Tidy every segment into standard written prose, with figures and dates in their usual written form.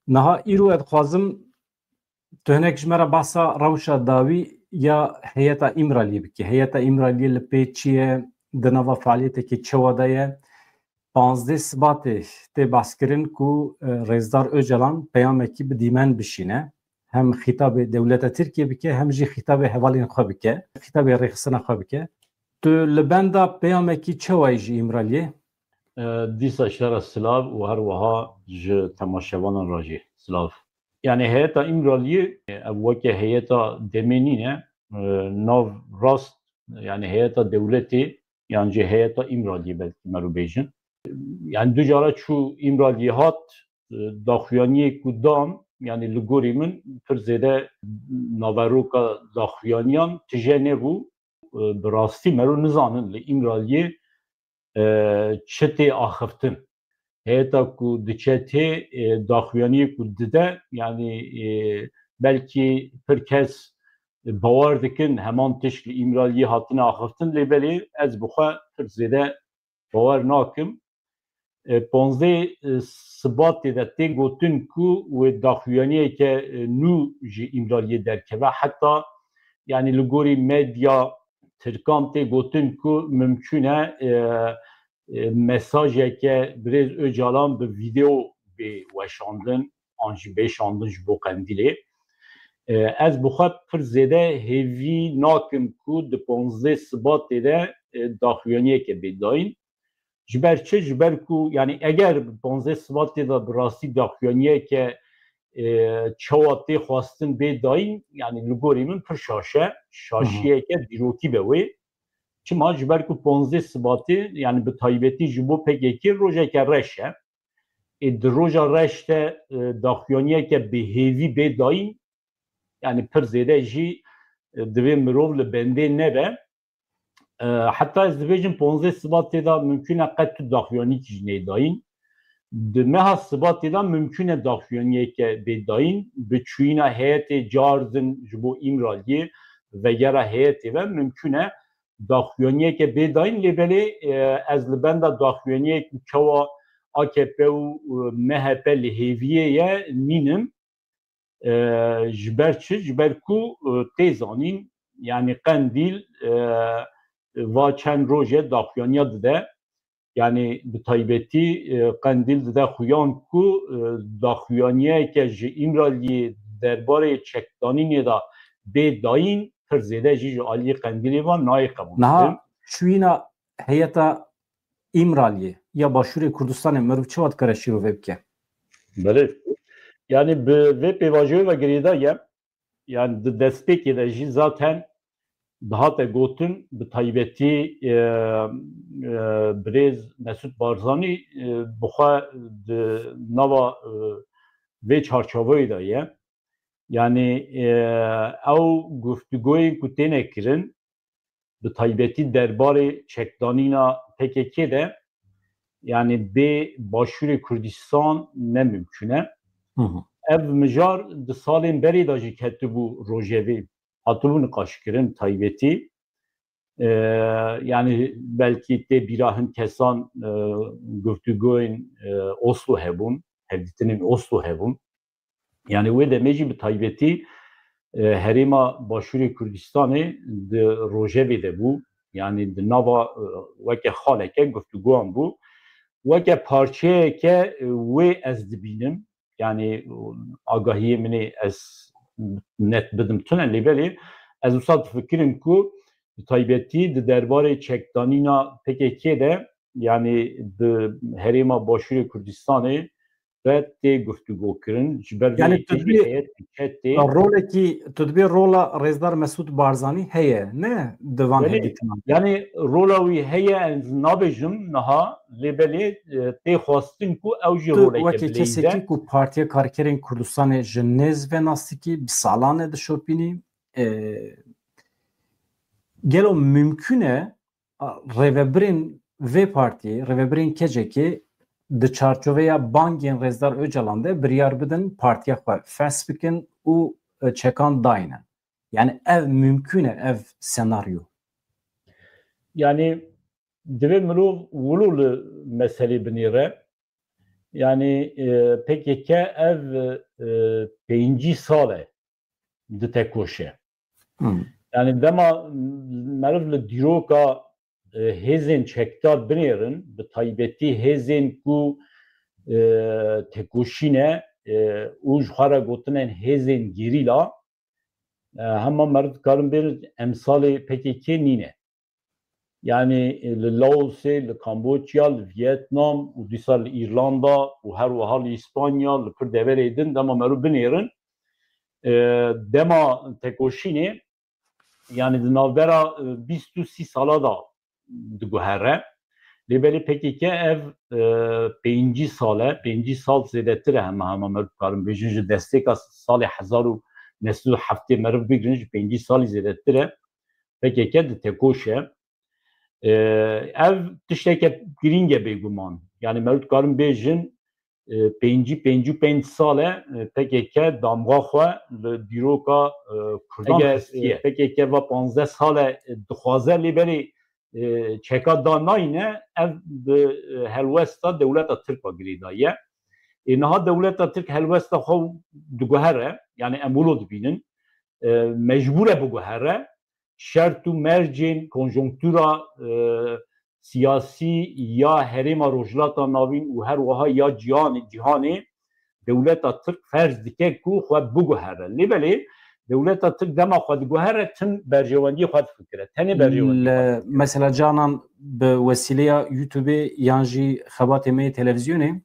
Naha îro ez dixwazim tu hinek ji me re behsa rewşa dawî ya heyeta İmraliyê bikî. Heyeta İmraliyê li pê çi ye, di nava faaliyeteke çawa de ye. 15 Sibatê tê behskirin ku Rêzdar Öcalan peyamekî bi dîmen bişîne. Hem xîtabê dewleta Tirkiye bike, hem jî xîtabê hevalên xwe bike, xîtabê rêxistina xwe bike. Tu li benda peyamekî çawa yî ji İmraliyê? Dîsa şera silav û her wiha ji temaşevanan re jî silav. Yani heyeta İmraliyê ev weke heyeta demê nîne, nav rast yani heyeta dewletê yan jî heyeta İmraliyê belkî me rû bêjin. Yani du cara çû İmraliyê hat, daxuyaniyê ku dan yani li gorî min pir zêde naveroka daxuyaniyan tije nebû. Bi rastî me rû nizanin li İmraliyê çi tê axiftin. Heyeta ku diçe tê daxuyaniyê ku dide yani belkî pir kes bawer dikin heman tişt li İmraliyê hatine axiftin lêbelê ez bi xwe pir zêde bawer nakim. 15 Sibatê de tê gotin ku wê daxuyaniyeke nû ji İmraliyê derkeve. Heta yani li gorî medya Tirkan tê gotin ku mümkün e mesajeke Birêz Öcalan bi video bê weşandin an jî bêşandin ji bo Qendîlê. Ez bi xwe pir zêde hêvî nakim ku di 15 Sibatê de daxuyaniyeke bêdayîn. Ji ber çi? Ji ber ku yani eger bi 15 Sibatê de bi rastî daxuyaniyeke çawa tê xwastin bêdayîn yani li gorî min pir şaşe, şaşiyeke dîrokî be wê. Çima ji ber ku 15 Sibatê yani bi taybetî ji bo PKK rojeke reş e. Di roja reş de daxuyaniyeke bihêvî bêdayîn yani pir zêde jî divê mirov li bendê nebe. Heta ez dibêjim 15 Sibatê de mümkün e qet tu daxuyanî jî nêdayîn. Di meha Sibatê de mümkün e daxuyaniyeke bêdayîn bi çûyîna heyetê Cardin ji bo İmraliyê vegera heyetê ve mümkün e daxuyaniyeke bêdayîn lêbelê ez li benda daxuyaniyek çawa AKP û MHP li hêviyê ye nînim. Ji ber çi? Ji ber ku tê zanîn yani Qendîl va çend rojê daxuyaniya dide. Yani bi taybetî Qendîl dide xuyan ku daxuyaniyeke ji İmraliyê derbarê çekdanînê de bêdayîn pir zêde jî ji aliyê Qendîlê ve nayê qebûl kirin. Niha çûyîna heyeta İmraliyê ya Başûrê Kurdistanê mirov çi dikare şîrovê bike? Belê. Yani bi vê pêvajiyê ve girêda ye yani di destpêkê de jî zaten dihate gotin bi taybetî Birêz Mesûd Barzanî bi xwe di nava vê çarçoveyê de ye. Yani ew guftûgoyên ku têne kirin bi taybetî derbarê çekdanîna PKK de yani bê Başûrê Kurdistan ne mümkün e. Ev mijar di salên berê de jî ketibû rojevê hatibû nîqaşkirin taybetî. Yani belkî tê bîra hin kesan guftûgoyên Oslo hebûn, hevdîtinên Oslo hebûn. Yani wê demê jî bi taybetî herêma Başûrê Kurdistanê di rojevê de bû. Yani di nava weke xaleke guftûgoyan bû. Weke parçeyeke wê ez dibînim. Yani agahiyê minê ez net bidim tune lêbelê ez wisa difikirim ku bi taybetî di derbarê çekdanîna PKK de yani di herêma Başûrê Kurdistanê ve tê guftûgo kirin ji ber yani rolekî tu dibê rola Rêzdar Mesûd Barzanî heye ne divan hevdîtinan. Yani rola wî heye ez nabêjim niha lêbelê tê xwastin ku ew jî roleke wekî kesekî ku Partiya Karkerên Kurdistanê ji nêz ve nastikî bi salan e dişopînî gelo mümkün e rêvebirên vê partiyê rêvebirên kecekê di çarçoveya bangên Rêzdar Öcalan de biryar bidin partiya xwe fes bikin û çekan dayînin. Yani ev mümkün e ev senaryo. Yani divê mirov wilo li meselê binêre. yani PKK ev 5. sale di tekoşe. Yani dema meriv li dîroka hêzên çekdar binêrin bi taybetî hêzên ku tekoşîne û ji xwe re gotinên hêzên gerîla hema meriv dikarin bêrin emsalê PKK nîne. Yani li Laosê, li Kamboçya, li Vietnam û dîsa li İrlanda û her wiha li İspanya li pir deverê din dema meriv binêrin dema tekoşînê yani di navbera 23 sala da diguhere. Lêbelê PKK ev 5. sale, 5 sal zêdetir hema meriv dikarin bêjin ji destêka salê 1970 meriv bigirin ji 5 salî zêdetir e. PKK di tekoşe. Ev tişteke girîng e bêguman. Yani meriv dikarin bêjin 5 sale PKK damga xwe li dîroka Kurdan xestiye. PKK ve 15 sale dixwaze lêbelê çeka da nayîne ev bi helwesta dewleta Tirka girî daye. Niha dewleta Tirk helwesta xwe diguhere yani em wilo dibînin mecbûr e biguhere şert û mercên konjonktûra siyasî ya herêma rojhilata navîn û her wiha ya cîhanê dewleta Tirk ferz dike ku xwe biguhere. Lêbelê dewleta Tirk dema xwe diguhere tim berjewendiyê xwe difikire. Tenê berjewendiyê. Mesela canan bi wesîleya YouTube'ê yan jî xebatê me televizyonê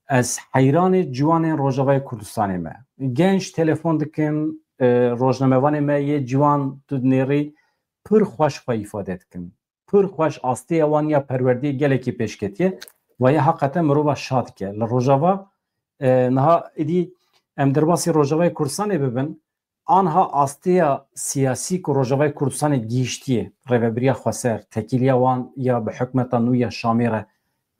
ez heyranê ciwanên Rojavayê Kurdistanê me. Genç telefon dikin rojnamevanê me yê ciwan tu nêrî pir xweş xwe îfade dikin. Pir xweş astêya wan ya perwerdiyê gelekî pêşketiye ve ya heqeten mirova şad dike. Li Rojava niha êdî em derbasî Rojavayê Kurdistanê bibin anha astêya siyasî ku Rojavayê Kurdistanê gîştiye rêveberiya Xweser, tekîliya wan ya bi hikûmeta nû ya Şamê re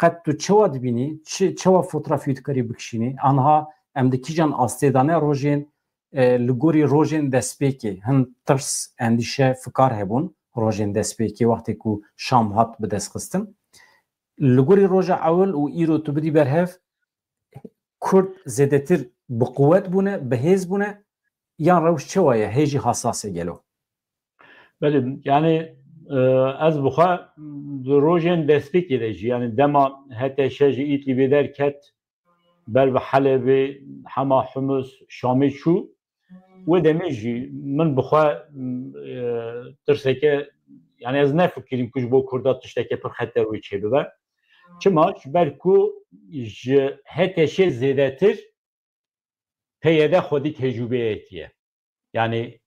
qet tu çawa dibînî, çawa fotoğrafî dikarî bikişînî anha em di kîjan astêdane rojên li gorî rojên destpêkê hin tirs endîşe fikar hebûn rojên destpêkê wextê ku Şam hat bi destxistin. Li gorî roja ewil û îro tu bidî berhev Kurd zêdetir bi quwet bûne, bi hêz bûne yan rewş çawa ye hêjî hasas e gelo. Belê yani ez bixwe di rojên destpêkê de jî yani dema HTŞ ji Îdlibê derket ber bi Helebê, Hema Humus, Şamê çû wê demê jî min bixwe tirseke yani ez nefikirîm ku ji bo Kurda tişteke pir xeter wê çêbibe. Çima ji ber ku ji HTŞ zêdetir peyê de xwedî tecrübeyekî ye. Yani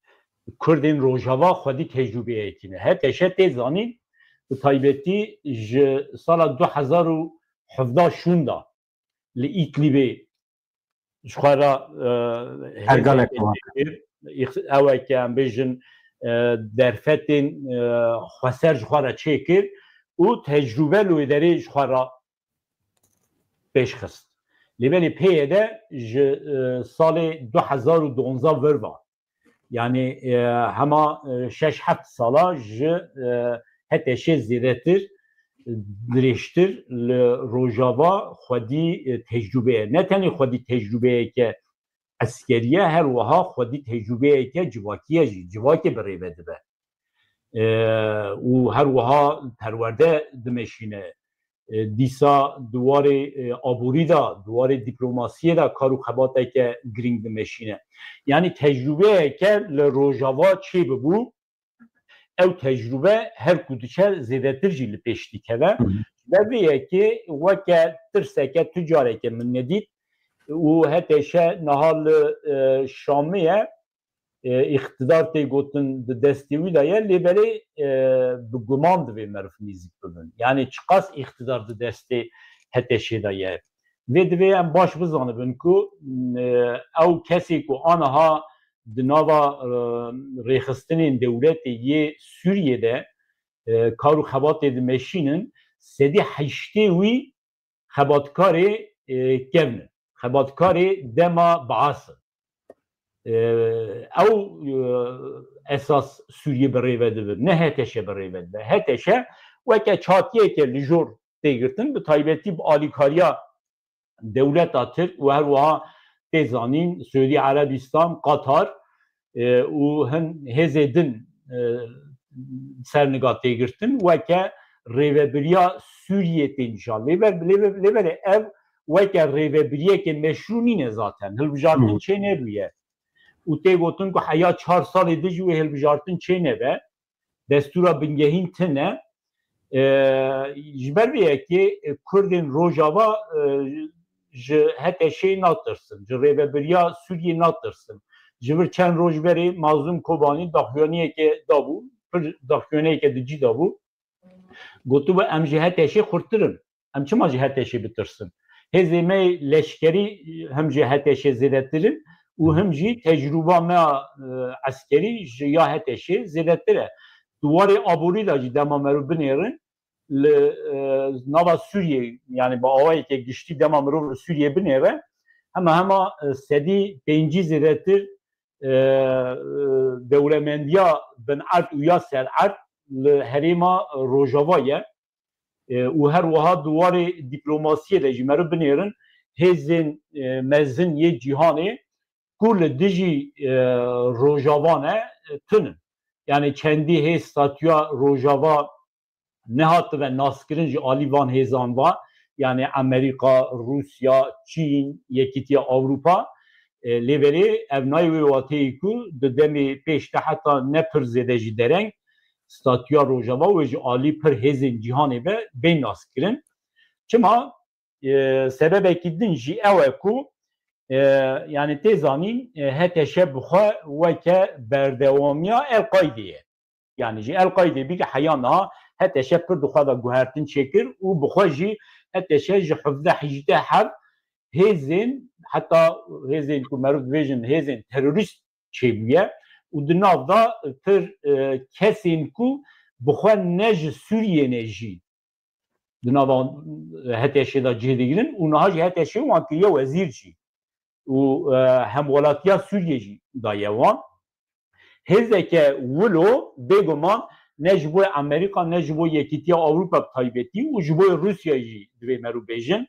Kurdên Rojava xwedî tecrübeyekî ne. HTŞ tê zanîn bi taybetî ji sala 2017 da li Îdlibê ji xwe re Ergalek eweke em bêjin derfetên Xweser ji xwe re çêkir û tecrübe li wê derê ji xwe re pêşxist. Lêbelê peyê de ji salê 2012 virva. Yani hema 6-7 sala ji HTŞ zêdetir dirêjtir li Rojava xwedî tecrübeye. Ne tenê xwedî tecrübeyeke eskeriye her wiha xwedî tecrübeyeke civakiye jî civakê bi rêve dibe. Û her wiha perwerde dimeşîne. Dîsa duwarê aborî da, duwarê dîplomasiyê da kar û xebateke girîng dimeşîne. Yani tecrübeyeke li Rojava çê bibû ew tecrübe her ku diçe zêdetir jî li pêş dikeve. Ve yekê weke tirseke tucareke min nedît û HTŞ niha li Şamê ye iqtidar tê gotin di destê wî de ye lêbelê bi guman divê meriv nîzik bibin. Yani çiqas iqtidar di destê HTŞ de ye. Vê divê em baş bizanibin ku ew kesê ku aniha di nava rêxistinên dewletê yê Sûriyê kar û xebatê dimeşînin sedî heştê wî xebatkarê kevnin. Xebatkarê dema biasin. Ew esas Sûriye bi rêve dibin, ne HTŞ bi rêve dibe. HTŞ weke çatiyeke li jor tê girtin bi taybetî bi alîkariya devleta Türk û her wiha tê zanîn Suudî Erebistan, Qatar û hin hêzê din serniga têgirtin weke rêveberiya Sûriyê tê nîşan. Lêvere ev weke rêveberiyekê meşrû nîne zaten. Hilbijartin çê nebûye. û tê gotin ku heya 4 salê de jî wê hilbijartin çê nebe. Destûra bingehîn tune. Ji ber vê yekê Kurdên Rojava ji heteşê natirsin. Ji rêveberiya Sûriyê natirsin. Ji vir çend roj berê Mazlûm Kobanî daxuyaniyekê dabû, pir daxuyaniyekê di cî dabû. Gotû em ji heteşê xurttirin. Em çima ji heteşê bitirsin? Hêzê me leşkerî hem ji heteşê zêdetirin û hem jî tecrüba me eskerî ji ya heteşê zêdetir e. Duwarê aborî da jî dema me rû binêrin li nava Sûriyê yani bi awayekê giştî dema mirov li Sûriyê binêre hema sedî pêncî zêdetir dewlemendiya bin erd û ya ser erd li herêma Rojava ye û her wiha duwarê dîplomasiyê de jî me rû binêrin hêzên mezin yê cîhanê ku li dijî Rojavan e tinin. Yani çendî hêz statûya Rojava nehative naskirin ji alî van hêzan va yani Amerika, Rusya, Çîn, Yekîtiya Avrupa lêverê ev nayê wê wateyê ku di demê pêş de heta ne pir zêde jî dereng statûya Rojava wê ji alî pir hêzên cîhanê ve bên naskirin. Çima sebebekî din jî ew e ku yani tê zanîn heteşe bixwe weke berdewamiya El-Qaideyê. Yani jî El-Qaidê bî heya niha heteşe pir dixwe da guhertin çêkir û bixwe jî heteşe ji 17-18 hev hêzên heta hêzên ku merûv dibêjin hêzên terorîst çêbûye û di nav da pir kesên ku bixwe ne ji Sûriyê jî di nava heteşê da cih digirin û niha jî heteşê wan kiriye wezîr jî û hemwelatiya Sûriyê jî daye wan. Hêzeke wilo bêguman ne ji bo Amerîka ne ji bo Yekîtiya Avrupa taybetî û ji bo Rusyayê jî divê me rû bêjin.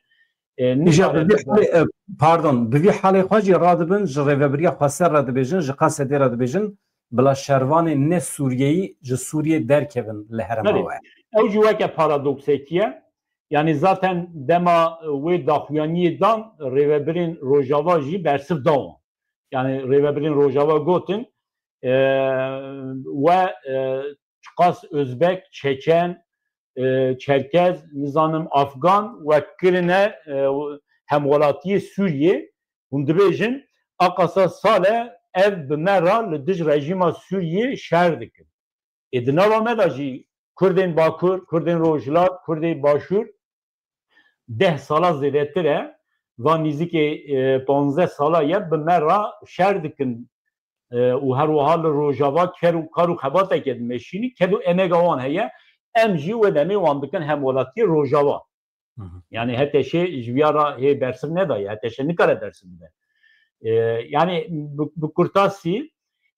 Pardon, bi vî halê xwe jî radibin ji rêveberiya Xweser re dibêjin, ji Qasedê re dibêjin bila şervanên ne Sûriyeyî ji Sûriyê derkevin li herêma we. Ew jî weke paradoksekî ye. Yani zaten dema wê daxuyaniyê dan rêveberên Rojava jî bersiv dawan. Yani rêveberên Rojava gotin we qas Özbek, Çeçen, Çerkez, nizanim Afgan ve kirine hemwelatiyê Sûriyê hûn dibêjin aqasa sale ev bi me ra li dij rejîma Sûriyê şer dikin. Di nava me da jî Kurdên Bakur, Kurdên Rojhilat, Kurdê Başûr 10 sala zêdetir e van nîzikê 15 sala ye bi me ra şer dikin û her wiha li Rojava kar û xebateke dimeşînî kedû emega wan heye em jî we demê wan dikin hemwelatiyê Rojava. Yani heteşê ji vîya ra hê bersiv nedaye, heteşê nikare dersiv bide. Yani bi kurtasî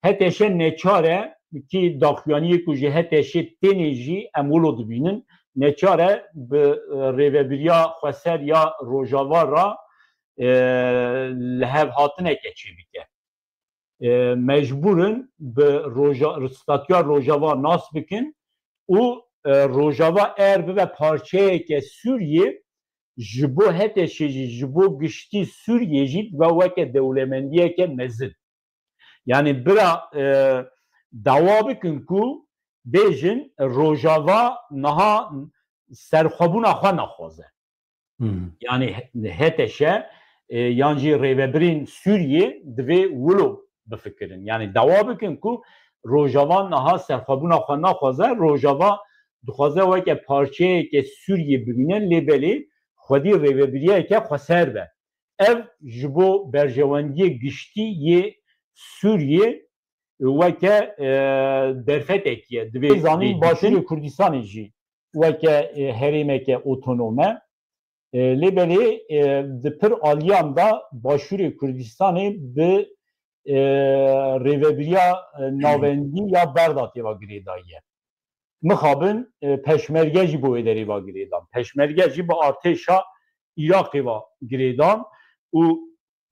heteşê neçare ki daxuyaniyê ku ji heteşê tenê jî em wilo dibînin neçare bi rêveberiya Xweser ya Rojava ra li hev hatineke çêbike. Mecburin bi statûya Rojava nas bikin û Rojava eğer bibe parçeyeke Sûriyê ji bo heteşê jî ji bo giştî Sûriyê jî ve weke dewlemendiyeke mezin. Yani bira dawa bikin ku bêjin Rojava niha serxwebûna xwe naxwaze. Yani heteşe yan jî rêveberên Sûriyê divê wilo bifikirin. Yani dawa bikin ku Rojava niha serxwebûna xwe naxwaze, Rojava dixwaze weke parçeyeke Sûriyê bibîne lêbelê xwedî rêveberiyeke Xweser be. Ev ji bo berjewendiyê giştî yê Sûriyê weke derfetekî ye. Divê zanîn Başûrê Kurdistanê jî weke herêmeke otonome lêbelê di pir aliyan da Başûrê Kurdistanê bi rêveberiya navendî ya berda têva girêdaye. Mixabin peşmerge jî bo wê derê va girêdan. Peşmerge jî bi artêşa Irakê ve girêdan û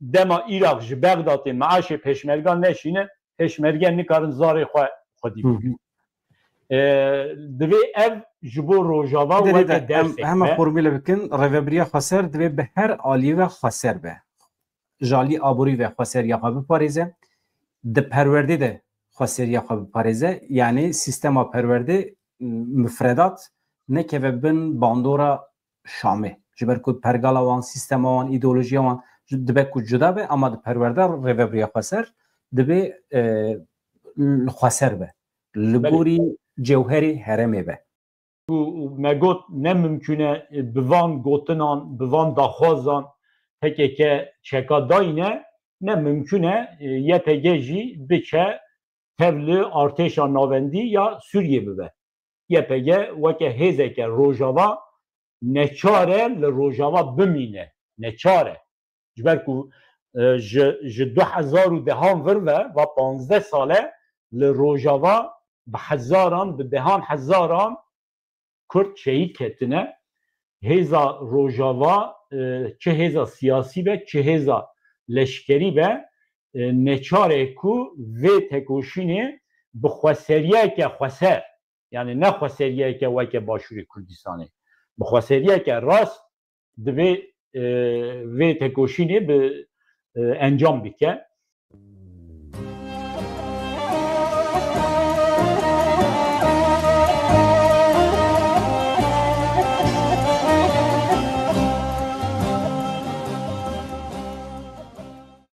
dema Irak ji Bexdatê meaşê pêşmergan neşîne, pêşmergen nikarin zarê xwe xwedî bikin. Divê ev ji bo rojava weke dersek hema be. formîle bikin rêveberiya xweser divê bi her aliyê ve xweser be. Jalî aborî ve xweseriya xwe biparêze, di perwerdê de xweseriya xwe biparêze, yani sistema perwerdê müfredat nekeve bin bandora Şamê. Ji ber ku pergala wan, sistema wan, îdeolojiya wan dibe ku cuda be, ama di perwerde rêveberiya xweser dibe xweser be. Li gorî cewherî herêmê be. Me got ne mümkün e bi van gotinan, bi van daxwazan pekeke çeka dayne, ne mümkün e YPG jî biçe tevli artêşa navendî ya Sûriye bibe. YPG weke hêzeke rojava neçare li rojava bimîne. Neçare. Ji ber ku ji 2010 vir ve 15 sale li rojava bi hezaran, bi dehan hezaran Kürt şehit ketine. Hêza rojava çi hêza siyasî be, çi hêza leşkerî be, neçare ku vê tekoşînê bi xweseriyeke xweser, yani ne xweseriyeke weke Başûrê Kurdistanê, bi xweseriyeke rast divê vê tekoşînê bi encam bike.